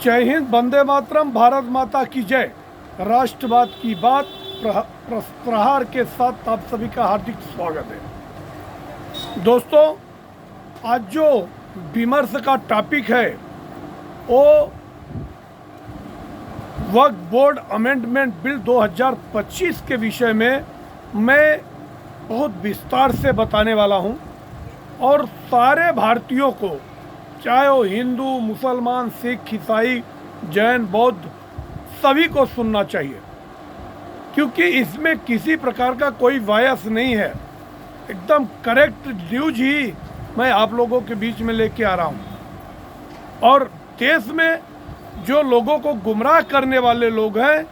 जय हिंद, वंदे मातरम, भारत माता की जय। राष्ट्रवाद की बात प्रहार के साथ आप सभी का हार्दिक स्वागत है। दोस्तों, आज जो विमर्श का टॉपिक है वो वक्फ बोर्ड अमेंडमेंट बिल 2025 के विषय में मैं बहुत विस्तार से बताने वाला हूं और सारे भारतीयों को, चाहे वो हिंदू, मुसलमान, सिख, ईसाई, जैन, बौद्ध, सभी को सुनना चाहिए, क्योंकि इसमें किसी प्रकार का कोई बायस नहीं है। एकदम करेक्ट न्यूज ही मैं आप लोगों के बीच में लेके आ रहा हूँ। और देश में जो लोगों को गुमराह करने वाले लोग हैं,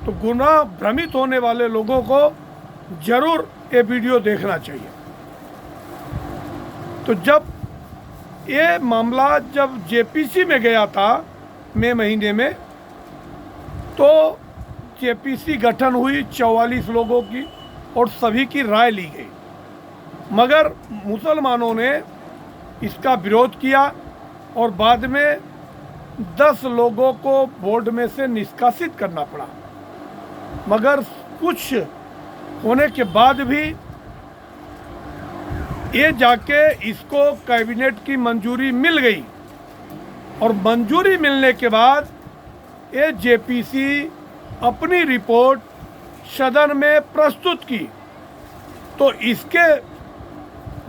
तो गुमराह भ्रमित होने वाले लोगों को जरूर ये वीडियो देखना चाहिए। तो जब ये मामला जेपीसी में गया था मई महीने में, तो जेपीसी गठन हुई 44 लोगों की और सभी की राय ली गई, मगर मुसलमानों ने इसका विरोध किया और बाद में 10 लोगों को बोर्ड में से निष्कासित करना पड़ा। मगर कुछ होने के बाद भी ये जाके इसको कैबिनेट की मंजूरी मिल गई और मंजूरी मिलने के बाद ये जेपीसी अपनी रिपोर्ट सदन में प्रस्तुत की। तो इसके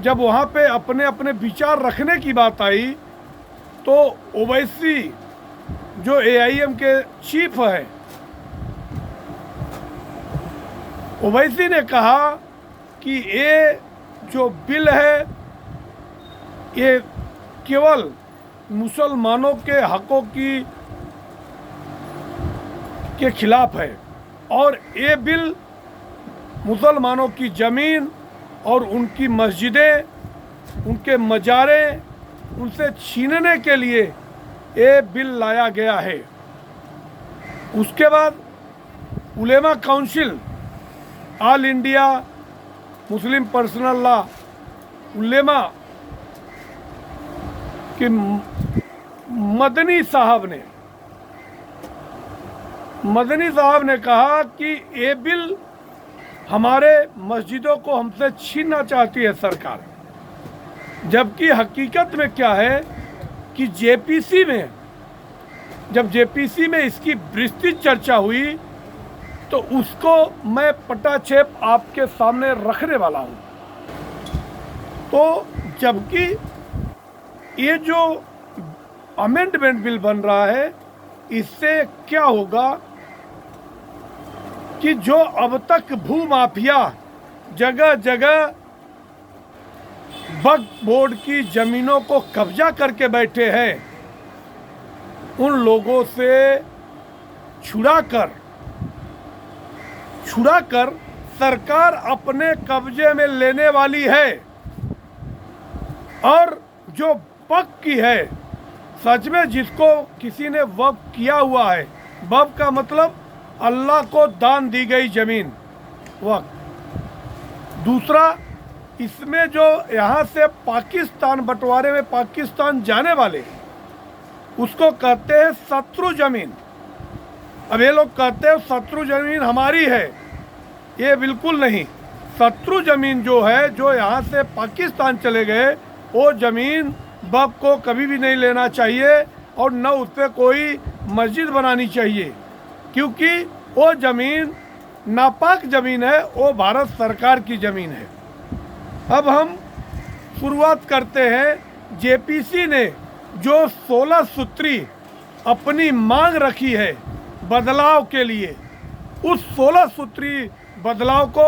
जब वहाँ पे अपने अपने विचार रखने की बात आई, तो ओवैसी जो एआईएम के चीफ है, ओवैसी ने कहा कि ये जो बिल है ये केवल मुसलमानों के हकों के खिलाफ है और ये बिल मुसलमानों की ज़मीन और उनकी मस्जिदें, उनके मज़ारे, उनसे छीनने के लिए ये बिल लाया गया है। उसके बाद Ulema council, all India Muslim personal law Ulema कि मदनी साहब ने कहा कि ये बिल हमारे मस्जिदों को हमसे छीनना चाहती है सरकार। जबकि हकीकत में क्या है कि जब जेपीसी में इसकी विस्तृत चर्चा हुई, तो उसको मैं पटाक्षेप आपके सामने रखने वाला हूँ। तो जबकि ये जो अमेंडमेंट बिल बन रहा है, इससे क्या होगा कि जो अब तक भू माफिया जगह जगह वक्फ बोर्ड की जमीनों को कब्जा करके बैठे हैं, उन लोगों से छुड़ाकर सरकार अपने कब्जे में लेने वाली है। और जो वक्फ की है, सच में जिसको किसी ने वक्फ किया हुआ है, वक्फ का मतलब अल्लाह को दान दी गई जमीन, वक्फ। दूसरा, इसमें जो यहाँ से पाकिस्तान बंटवारे में पाकिस्तान जाने वाले, उसको कहते हैं शत्रु जमीन। अब ये लोग कहते हैं शत्रु जमीन हमारी है, ये बिल्कुल नहीं। शत्रु जमीन जो है, जो यहाँ से पाकिस्तान चले गए, वो जमीन वक्फ को कभी भी नहीं लेना चाहिए और न उस पर कोई मस्जिद बनानी चाहिए, क्योंकि वो ज़मीन नापाक ज़मीन है, वो भारत सरकार की ज़मीन है। अब हम शुरुआत करते हैं। जेपीसी ने जो 16 सूत्री अपनी मांग रखी है बदलाव के लिए, उस 16 सूत्री बदलाव को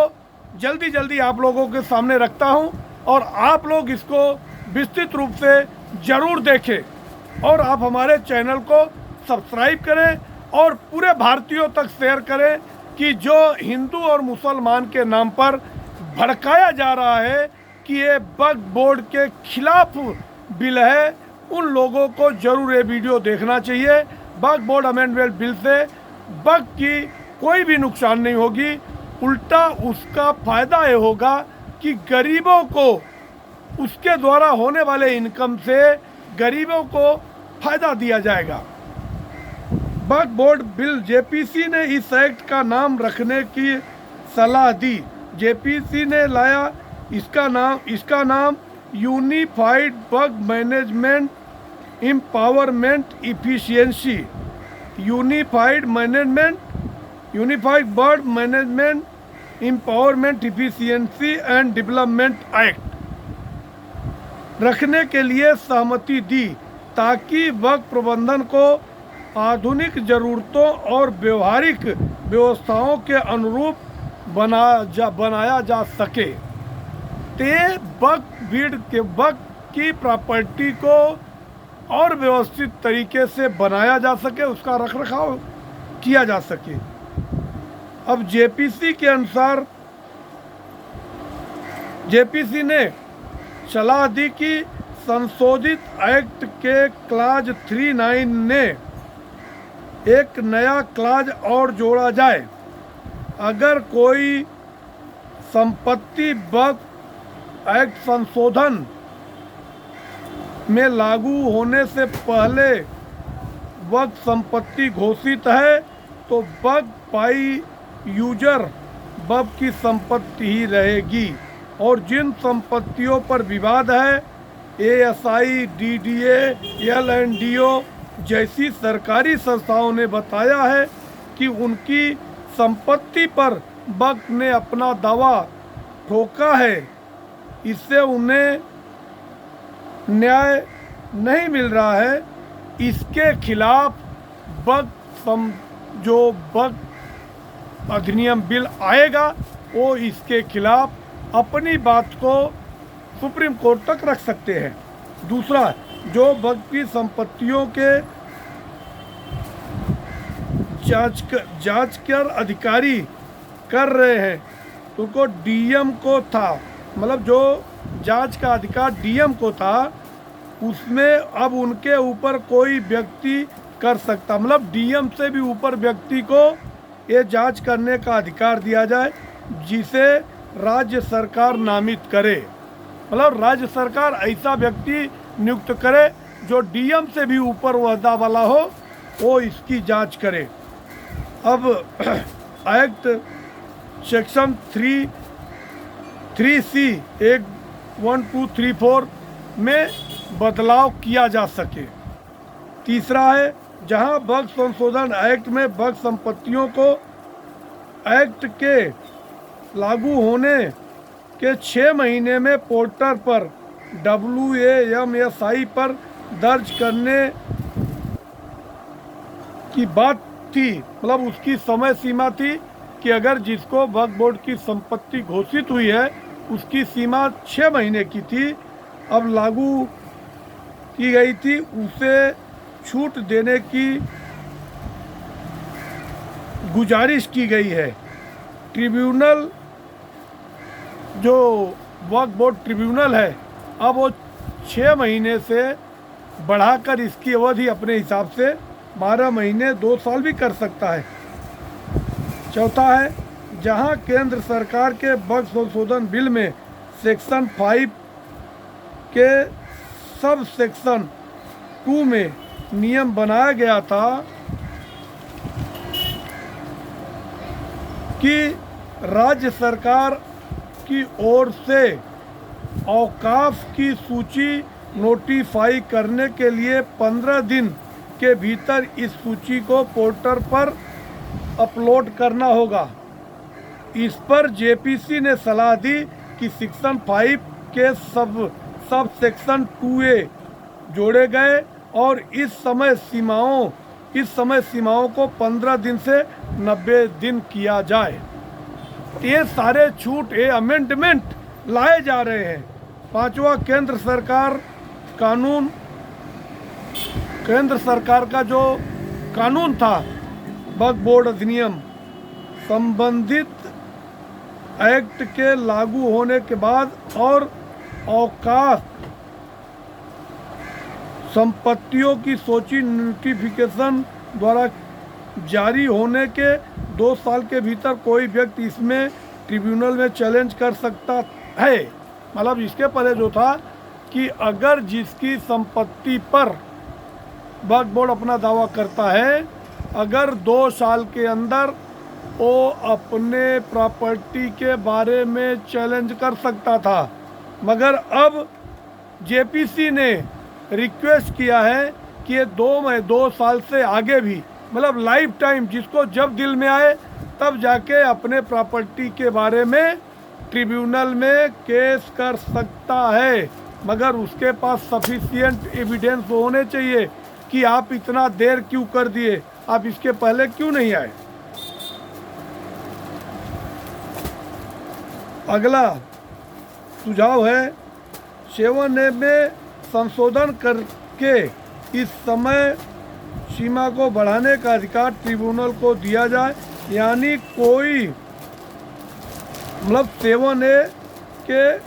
जल्दी आप लोगों के सामने रखता हूं और आप लोग इसको विस्तृत रूप से ज़रूर देखें और आप हमारे चैनल को सब्सक्राइब करें और पूरे भारतीयों तक शेयर करें कि जो हिंदू और मुसलमान के नाम पर भड़काया जा रहा है कि ये वक्फ बोर्ड के खिलाफ बिल है, उन लोगों को जरूर ये वीडियो देखना चाहिए। वक्फ बोर्ड अमेंडमेंट बिल से वक्फ की कोई भी नुकसान नहीं होगी, उल्टा उसका फ़ायदा ये होगा कि गरीबों को उसके द्वारा होने वाले इनकम से गरीबों को फ़ायदा दिया जाएगा। वक्फ बोर्ड बिल जेपीसी ने इस एक्ट का नाम रखने की सलाह दी। जेपीसी ने लाया इसका नाम unified Waqf management empowerment efficiency, unified word management empowerment efficiency and development act रखने के लिए सहमति दी, ताकि वक्फ प्रबंधन को आधुनिक ज़रूरतों और व्यवहारिक व्यवस्थाओं के अनुरूप बनाया जा सके। ते वक्फ की प्रॉपर्टी को और व्यवस्थित तरीके से बनाया जा सके, उसका रखरखाव किया जा सके। अब जेपीसी के अनुसार जेपीसी ने सलाह दी कि संशोधित एक्ट के क्लाज 39 ने एक नया क्लाज और जोड़ा जाए। अगर कोई संपत्ति वक्फ एक्ट संशोधन में लागू होने से पहले वक्फ संपत्ति घोषित है, तो वक्फ बाई यूजर वक्फ की संपत्ति ही रहेगी, और जिन संपत्तियों पर विवाद है, एएसआई, डीडीए, एलएनडीओ जैसी सरकारी संस्थाओं ने बताया है कि उनकी संपत्ति पर वक्फ ने अपना दावा ठोका है, इससे उन्हें न्याय नहीं मिल रहा है। इसके खिलाफ जो वक्फ अधिनियम बिल आएगा, वो इसके खिलाफ अपनी बात को सुप्रीम कोर्ट तक रख सकते हैं। दूसरा, जो वक्फ की संपत्तियों के जांच कर अधिकारी कर रहे हैं, तो उनको डीएम को था, मतलब जो जांच का अधिकार डीएम को था, उसमें अब उनके ऊपर कोई व्यक्ति कर सकता, मतलब डीएम से भी ऊपर व्यक्ति को ये जांच करने का अधिकार दिया जाए, जिसे राज्य सरकार नामित करे। मतलब राज्य सरकार ऐसा व्यक्ति नियुक्त करे जो डीएम से भी ऊपर ओहदा वाला हो, वो इसकी जांच करे। अब एक्ट सेक्शन 3C 1, 2, 3, 4 में बदलाव किया जा सके। तीसरा है, जहां वक्फ संशोधन एक्ट में वक्फ संपत्तियों को एक्ट के लागू होने के 6 महीने में पोर्टल पर WAMSI पर दर्ज करने की बात थी, मतलब उसकी समय सीमा थी कि अगर जिसको वक्फ बोर्ड की संपत्ति घोषित हुई है, उसकी सीमा 6 महीने की थी, अब लागू की गई थी, उसे छूट देने की गुजारिश की गई है। ट्रिब्यूनल, जो वक्फ बोर्ड ट्रिब्यूनल है, अब वो 6 महीने से बढ़ाकर इसकी अवधि अपने हिसाब से 12 महीने 2 साल भी कर सकता है। चौथा है, जहां केंद्र सरकार के वक्फ संशोधन बिल में सेक्शन 5 के सब सेक्शन 2 में नियम बनाया गया था कि राज्य सरकार की ओर से औकाफ की सूची नोटिफाई करने के लिए 15 दिन के भीतर इस सूची को पोर्टल पर अपलोड करना होगा। इस पर जेपीसी ने सलाह दी कि सेक्शन 5 के सब सेक्शन 2A जोड़े गए और इस समय सीमाओं को 15 दिन से 90 दिन किया जाए। ये सारे छूट, ये अमेंडमेंट लाए जा रहे हैं। पांचवा, केंद्र सरकार का जो कानून था वक्फ बोर्ड अधिनियम, संबंधित एक्ट के लागू होने के बाद और औकाफ संपत्तियों की सूची नोटिफिकेशन द्वारा जारी होने के 2 साल के भीतर कोई व्यक्ति इसमें ट्रिब्यूनल में चैलेंज कर सकता है। मतलब इसके पहले जो था कि अगर जिसकी संपत्ति पर वक्फ बोर्ड अपना दावा करता है, अगर 2 साल के अंदर वो अपने प्रॉपर्टी के बारे में चैलेंज कर सकता था, मगर अब जेपीसी ने रिक्वेस्ट किया है कि ये 2 साल से आगे भी, मतलब लाइफ टाइम, जिसको जब दिल में आए तब जाके अपने प्रॉपर्टी के बारे में ट्रिब्यूनल में केस कर सकता है, मगर उसके पास सफिशिएंट एविडेंस होने चाहिए कि आप इतना देर क्यों कर दिए, आप इसके पहले क्यों नहीं आए। अगला सुझाव है 7A में संशोधन करके इस समय सीमा को बढ़ाने का अधिकार ट्रिब्यूनल को दिया जाए, यानी कोई मतलब 7A के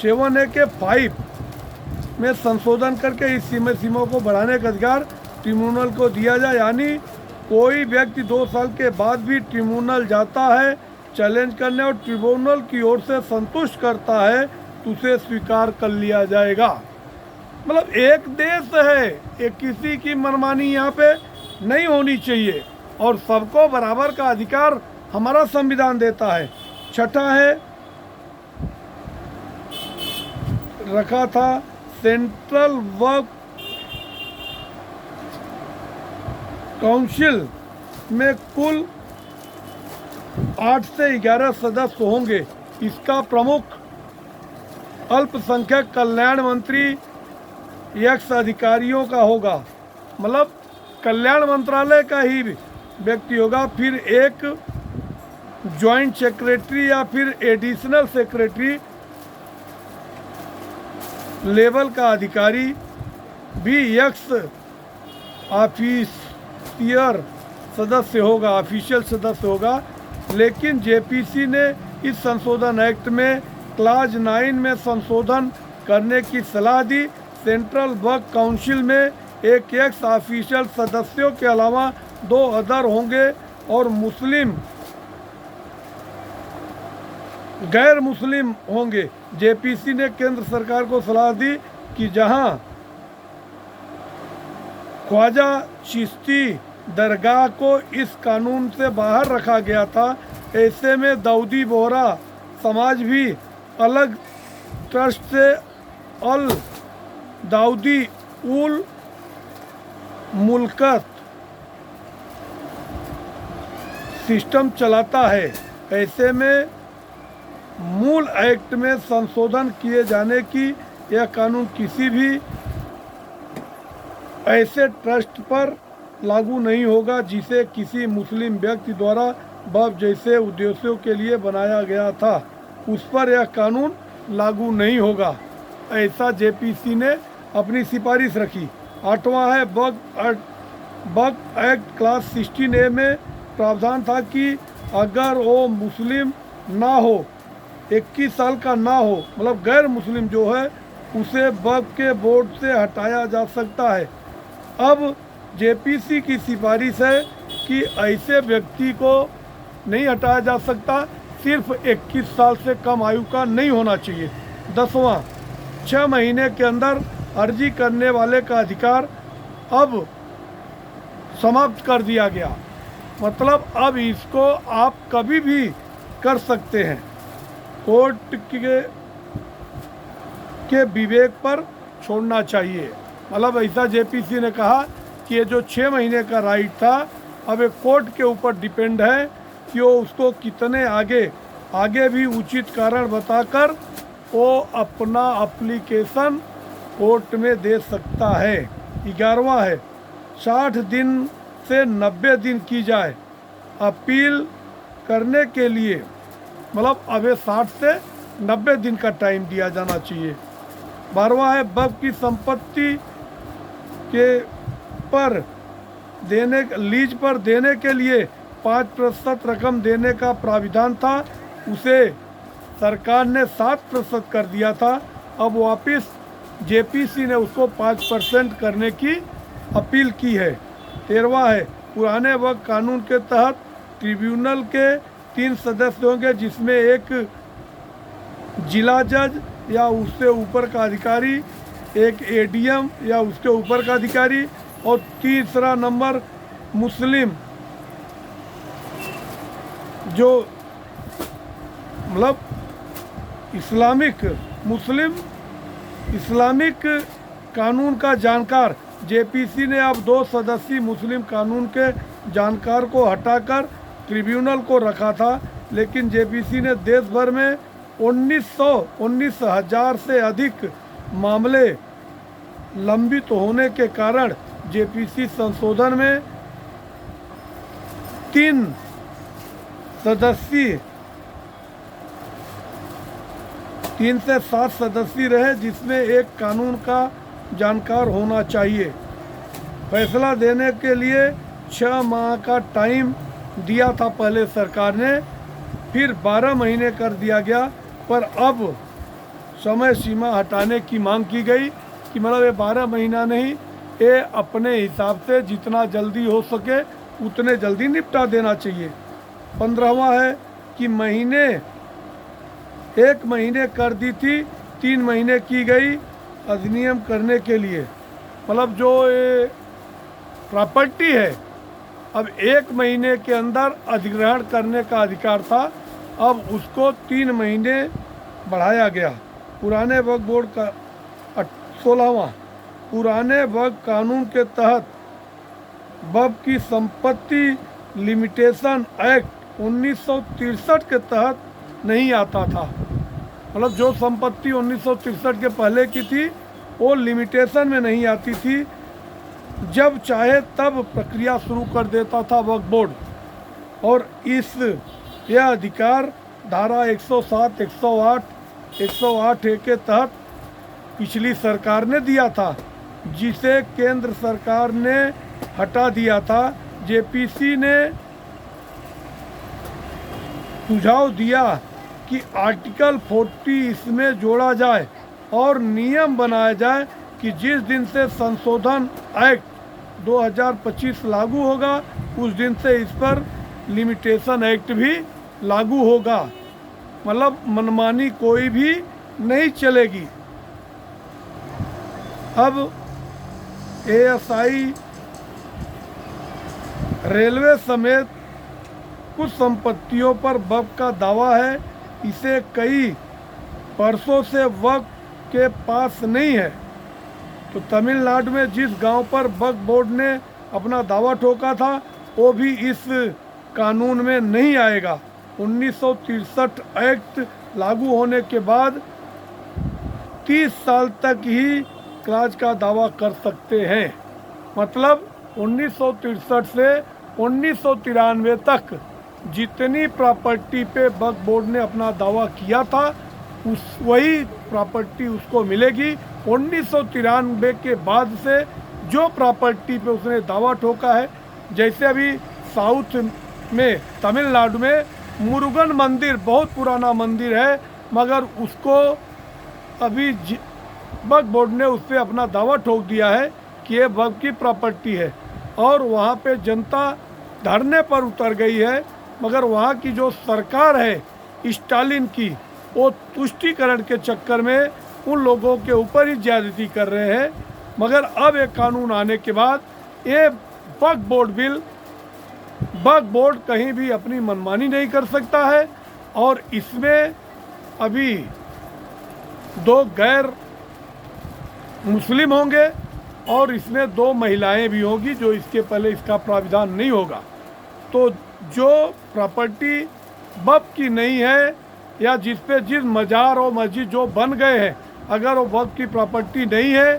7A के 5 में संशोधन करके इस सीमा को बढ़ाने का अधिकार ट्रिब्यूनल को दिया जाए, यानी कोई व्यक्ति 2 साल के बाद भी ट्रिब्यूनल जाता है चैलेंज करने और ट्रिब्यूनल की ओर से संतुष्ट करता है तो उसे स्वीकार कर लिया जाएगा। मतलब एक देश है, ये किसी की मनमानी यहाँ पे नहीं होनी चाहिए और सबको बराबर का अधिकार हमारा संविधान देता है। छठा है रखा था सेंट्रल वर्क काउंसिल में कुल 8 से 11 सदस्य होंगे। इसका प्रमुख अल्पसंख्यक कल्याण मंत्री एक्स अधिकारियों का होगा, मतलब कल्याण मंत्रालय का ही व्यक्ति होगा। फिर एक जॉइंट सेक्रेटरी या फिर एडिशनल सेक्रेटरी लेवल का अधिकारी भी एक्स ऑफिशियल सदस्य होगा। लेकिन जेपीसी ने इस संशोधन एक्ट में क्लाज 9 में संशोधन करने की सलाह दी। सेंट्रल वर्क काउंसिल में एक एक्स ऑफिशियल सदस्यों के अलावा 2 अदर होंगे और गैर मुस्लिम होंगे। जेपीसी ने केंद्र सरकार को सलाह दी कि जहां ख्वाजा चिश्ती दरगाह को इस कानून से बाहर रखा गया था, ऐसे में दाऊदी बोहरा समाज भी अलग ट्रस्ट से अल दाऊदी उल मुल्कत सिस्टम चलाता है। ऐसे में मूल एक्ट में संशोधन किए जाने की यह कानून किसी भी ऐसे ट्रस्ट पर लागू नहीं होगा जिसे किसी मुस्लिम व्यक्ति द्वारा वक्फ जैसे उद्देश्यों के लिए बनाया गया था, उस पर यह कानून लागू नहीं होगा। ऐसा जेपीसी ने अपनी सिफारिश रखी। 8वां है वक्फ एक्ट क्लास 16A में प्रावधान था कि अगर वो मुस्लिम ना हो, 21 साल का ना हो, मतलब गैर मुस्लिम जो है, उसे वक्फ के बोर्ड से हटाया जा सकता है। अब जेपीसी की सिफारिश है कि ऐसे व्यक्ति को नहीं हटाया जा सकता, सिर्फ 21 साल से कम आयु का नहीं होना चाहिए। 10वां 6 महीने के अंदर अर्जी करने वाले का अधिकार अब समाप्त कर दिया गया, मतलब अब इसको आप कभी भी कर सकते हैं। कोर्ट के विवेक पर छोड़ना चाहिए, मतलब ऐसा जेपीसी ने कहा कि ये जो 6 महीने का राइट था अब एक कोर्ट के ऊपर डिपेंड है कि वो उसको कितने आगे भी उचित कारण बताकर वो अपना एप्लीकेशन कोर्ट में दे सकता है। 11वां है 60 दिन से 90 दिन की जाए अपील करने के लिए, मतलब अब 60 से 90 दिन का टाइम दिया जाना चाहिए। 12वां है वक्फ की संपत्ति के पर लीज पर देने के लिए 5% रकम देने का प्राविधान था, उसे सरकार ने 7% कर दिया था। अब वापस जेपीसी ने उसको 5% करने की अपील की है। 13वां है पुराने वक्फ कानून के तहत ट्रिब्यूनल के 3 सदस्य होंगे, जिसमें एक जिला जज या उससे ऊपर का अधिकारी, एक एडीएम या उसके ऊपर का अधिकारी और तीसरा नंबर मुस्लिम, जो मतलब इस्लामिक कानून का जानकार। जेपीसी ने अब 2 सदस्यीय मुस्लिम कानून के जानकार को हटाकर ट्रिब्यूनल को रखा था, लेकिन जेपीसी ने देश भर में 19,000 से अधिक मामले लंबित होने के कारण जेपीसी संशोधन में 3 से 7 सदस्य रहे, जिसमें एक कानून का जानकार होना चाहिए। फैसला देने के लिए 6 माह का टाइम दिया था पहले सरकार ने, फिर 12 महीने कर दिया गया, पर अब समय सीमा हटाने की मांग की गई कि मतलब ये 12 महीना नहीं, ये अपने हिसाब से जितना जल्दी हो सके उतने जल्दी निपटा देना चाहिए। 15वां है कि 1 महीने कर दी थी, 3 महीने की गई अधिनियम करने के लिए। मतलब जो ये प्रॉपर्टी है, अब 1 महीने के अंदर अधिग्रहण करने का अधिकार था, अब उसको 3 महीने बढ़ाया गया। पुराने वक्फ बोर्ड का 16वां पुराने वक्फ कानून के तहत वक्फ की संपत्ति लिमिटेशन एक्ट 1963 के तहत नहीं आता था। मतलब जो संपत्ति 1963 के पहले की थी वो लिमिटेशन में नहीं आती थी, जब चाहे तब प्रक्रिया शुरू कर देता था वक्फ बोर्ड। और यह अधिकार धारा 107, 108 के तहत पिछली सरकार ने दिया था, जिसे केंद्र सरकार ने हटा दिया था। जेपीसी ने सुझाव दिया कि आर्टिकल 40 इसमें जोड़ा जाए और नियम बनाया जाए कि जिस दिन से संशोधन एक्ट 2025 लागू होगा उस दिन से इस पर लिमिटेशन एक्ट भी लागू होगा। मतलब मनमानी कोई भी नहीं चलेगी। अब एएसआई, रेलवे समेत कुछ संपत्तियों पर वक्फ का दावा है। इसे कई वर्षों से वक्फ के पास नहीं है। तो तमिलनाडु में जिस गांव पर वक्फ बोर्ड ने अपना दावा ठोका था वो भी इस कानून में नहीं आएगा। 1963 एक्ट लागू होने के बाद 30 साल तक ही क्लाज का दावा कर सकते हैं। मतलब 1963 से 1993 तक जितनी प्रॉपर्टी पे वक्फ बोर्ड ने अपना दावा किया था वही प्रॉपर्टी उसको मिलेगी। 1993 के बाद से जो प्रॉपर्टी पे उसने दावा ठोका है, जैसे अभी साउथ में तमिलनाडु में मुरुगन मंदिर बहुत पुराना मंदिर है, मगर उसको अभी वक्फ बोर्ड ने उस पर अपना दावा ठोक दिया है कि ये वक्फ की प्रॉपर्टी है और वहाँ पे जनता धरने पर उतर गई है। मगर वहाँ की जो सरकार है स्टालिन की, वो तुष्टीकरण के चक्कर में उन लोगों के ऊपर ही ज्यादती कर रहे हैं। मगर अब एक कानून आने के बाद ये वक्फ बोर्ड कहीं भी अपनी मनमानी नहीं कर सकता है। और इसमें अभी 2 गैर मुस्लिम होंगे और इसमें 2 महिलाएं भी होंगी, जो इसके पहले इसका प्राविधान नहीं होगा। तो जो प्रॉपर्टी वक्फ की नहीं है या जिस पे जिस मजार और मस्जिद जो बन गए हैं, अगर वो वक्फ की प्रॉपर्टी नहीं है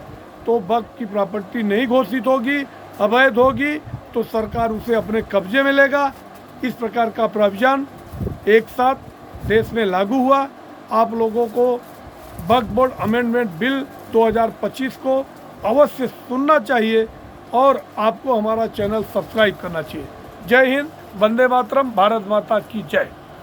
तो वक्फ की प्रॉपर्टी नहीं घोषित होगी, अवैध होगी, तो सरकार उसे अपने कब्जे में लेगा। इस प्रकार का प्रावधान एक साथ देश में लागू हुआ। आप लोगों को वक्फ बोर्ड अमेंडमेंट बिल 2025 को अवश्य सुनना चाहिए और आपको हमारा चैनल सब्सक्राइब करना चाहिए। जय हिंद, वंदे मातरम, भारत माता की जय।